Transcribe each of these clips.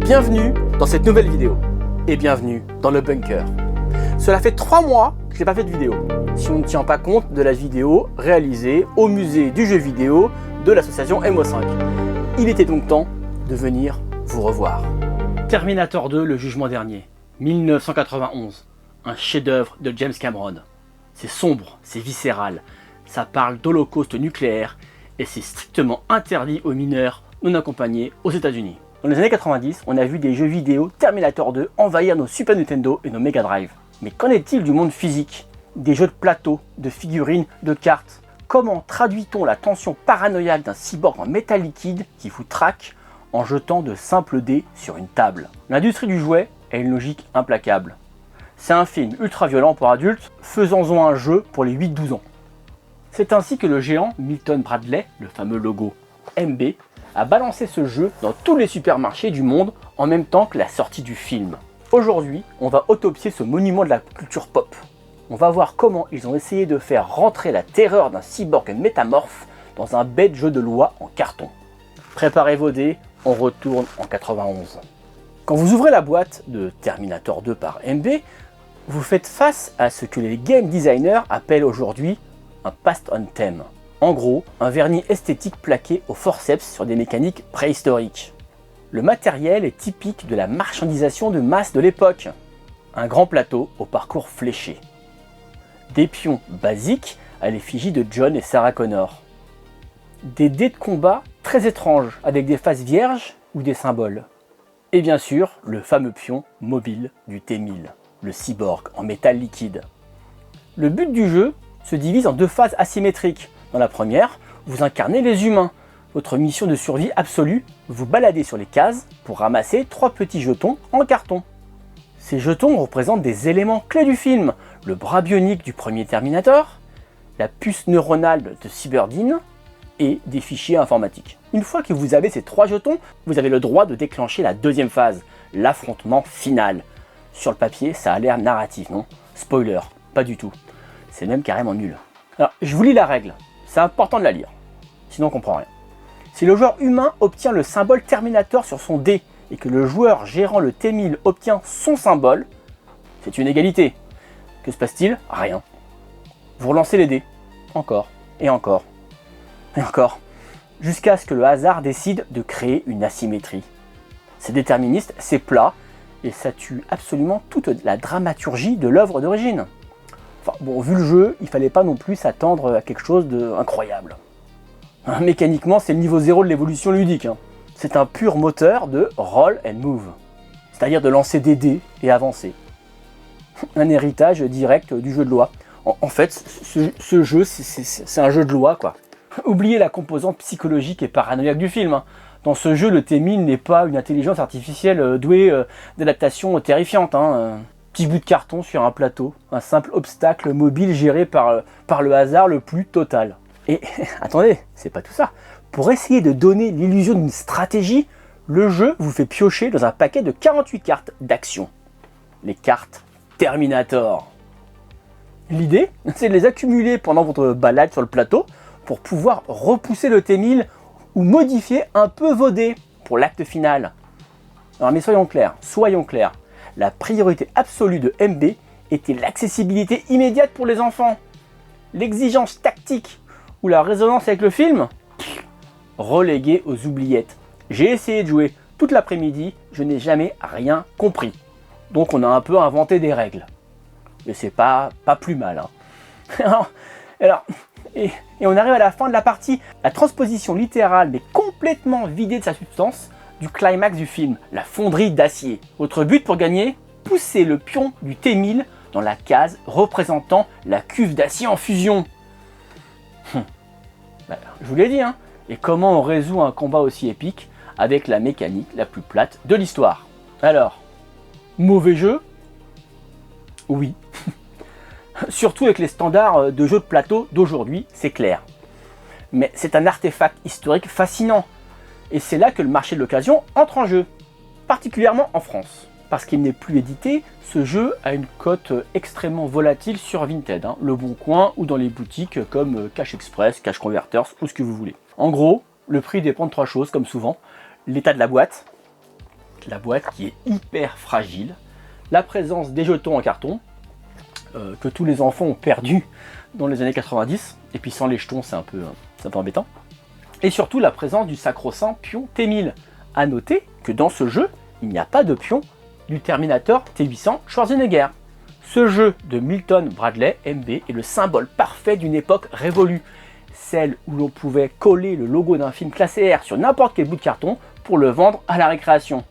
Bienvenue dans cette nouvelle vidéo et bienvenue dans le bunker. Cela fait 3 mois que je n'ai pas fait de vidéo, si on ne tient pas compte de la vidéo réalisée au musée du jeu vidéo de l'association MO5. Il était donc temps de venir vous revoir. Terminator 2, le jugement dernier, 1991, un chef-d'œuvre de James Cameron. C'est sombre, c'est viscéral, ça parle d'holocauste nucléaire et c'est strictement interdit aux mineurs non accompagnés aux États-Unis. Dans les années 90, on a vu des jeux vidéo Terminator 2 envahir nos Super Nintendo et nos Mega Drive. Mais qu'en est-il du monde physique? Des jeux de plateau, de figurines, de cartes? Comment traduit-on la tension paranoïaque d'un cyborg en métal liquide qui vous traque en jetant de simples dés sur une table? L'industrie du jouet a une logique implacable. C'est un film ultra violent pour adultes, faisons-en un jeu pour les 8-12 ans. C'est ainsi que le géant Milton Bradley, le fameux logo MB, a balancé ce jeu dans tous les supermarchés du monde en même temps que la sortie du film. Aujourd'hui, on va autopsier ce monument de la culture pop. On va voir comment ils ont essayé de faire rentrer la terreur d'un cyborg métamorphe dans un bête jeu de loi en carton. Préparez vos dés, on retourne en 91. Quand vous ouvrez la boîte de Terminator 2 par MB, vous faites face à ce que les game designers appellent aujourd'hui un paste on theme. En gros, un vernis esthétique plaqué au forceps sur des mécaniques préhistoriques. Le matériel est typique de la marchandisation de masse de l'époque. Un grand plateau au parcours fléché. Des pions basiques à l'effigie de John et Sarah Connor. Des dés de combat très étranges avec des faces vierges ou des symboles. Et bien sûr, le fameux pion mobile du T-1000, le cyborg en métal liquide. Le but du jeu se divise en 2 phases asymétriques. Dans la première, vous incarnez les humains. Votre mission de survie absolue, vous baladez sur les cases pour ramasser 3 petits jetons en carton. Ces jetons représentent des éléments clés du film, le bras bionique du premier Terminator, la puce neuronale de Cyberdine et des fichiers informatiques. Une fois que vous avez ces 3 jetons, vous avez le droit de déclencher la deuxième phase, l'affrontement final. Sur le papier, ça a l'air narratif, non? Spoiler, pas du tout. C'est même carrément nul. Alors, je vous lis la règle. C'est important de la lire, sinon on comprend rien. Si le joueur humain obtient le symbole Terminator sur son dé et que le joueur gérant le T-1000 obtient son symbole, c'est une égalité. Que se passe-t-il? Rien. Vous relancez les dés, encore, et encore, et encore, jusqu'à ce que le hasard décide de créer une asymétrie. C'est déterministe, c'est plat, et ça tue absolument toute la dramaturgie de l'œuvre d'origine. Enfin bon, vu le jeu, il fallait pas non plus s'attendre à quelque chose d'incroyable. Mécaniquement, c'est le niveau 0 de l'évolution ludique. C'est un pur moteur de roll and move, c'est-à-dire de lancer des dés et avancer. Un héritage direct du jeu de loi. En fait, ce jeu, c'est un jeu de loi, quoi. Oubliez la composante psychologique et paranoïaque du film. Dans ce jeu, le T-1000 n'est pas une intelligence artificielle douée d'adaptation terrifiante. Petit bout de carton sur un plateau, un simple obstacle mobile géré par le hasard le plus total. Et attendez, c'est pas tout ça. Pour essayer de donner l'illusion d'une stratégie, le jeu vous fait piocher dans un paquet de 48 cartes d'action. Les cartes Terminator. L'idée, c'est de les accumuler pendant votre balade sur le plateau pour pouvoir repousser le T-1000 ou modifier un peu vos dés pour l'acte final. Alors mais soyons clairs. La priorité absolue de MB était l'accessibilité immédiate pour les enfants. L'exigence tactique ou la résonance avec le film, reléguée aux oubliettes. J'ai essayé de jouer toute l'après-midi, je n'ai jamais rien compris. Donc on a un peu inventé des règles. Et c'est pas plus mal. Et on arrive à la fin de la partie. La transposition littérale mais complètement vidée de sa substance du climax du film, la fonderie d'acier. Votre but pour gagner? Pousser le pion du T-1000 dans la case représentant la cuve d'acier en fusion. Je vous l'ai dit, Et comment on résout un combat aussi épique avec la mécanique la plus plate de l'histoire? Alors, mauvais jeu? Oui. Surtout avec les standards de jeux de plateau d'aujourd'hui, c'est clair. Mais c'est un artefact historique fascinant. Et c'est là que le marché de l'occasion entre en jeu, particulièrement en France. Parce qu'il n'est plus édité, ce jeu a une cote extrêmement volatile sur Vinted, Le Bon Coin ou dans les boutiques comme Cash Express, Cash Converters ou ce que vous voulez. En gros, le prix dépend de 3 choses comme souvent. L'état de la boîte, la boîte qui est hyper fragile, la présence des jetons en carton, que tous les enfants ont perdu dans les années 90, et puis sans les jetons c'est un peu embêtant, et surtout la présence du sacro-saint pion T1000. A noter que dans ce jeu, il n'y a pas de pion du Terminator T800 Schwarzenegger. Ce jeu de Milton Bradley, MB, est le symbole parfait d'une époque révolue, celle où l'on pouvait coller le logo d'un film classé R sur n'importe quel bout de carton pour le vendre à la récréation.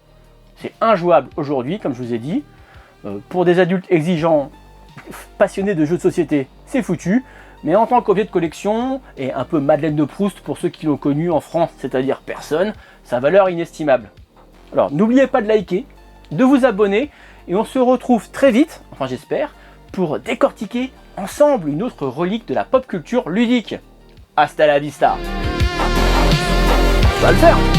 C'est injouable aujourd'hui, comme je vous ai dit. Pour des adultes exigeants, passionnés de jeux de société, c'est foutu. Mais en tant qu'objet de collection, et un peu Madeleine de Proust pour ceux qui l'ont connu en France, c'est-à-dire personne, sa valeur est inestimable. Alors n'oubliez pas de liker, de vous abonner, et on se retrouve très vite, enfin j'espère, pour décortiquer ensemble une autre relique de la pop culture ludique. Hasta la vista. Ça va le faire.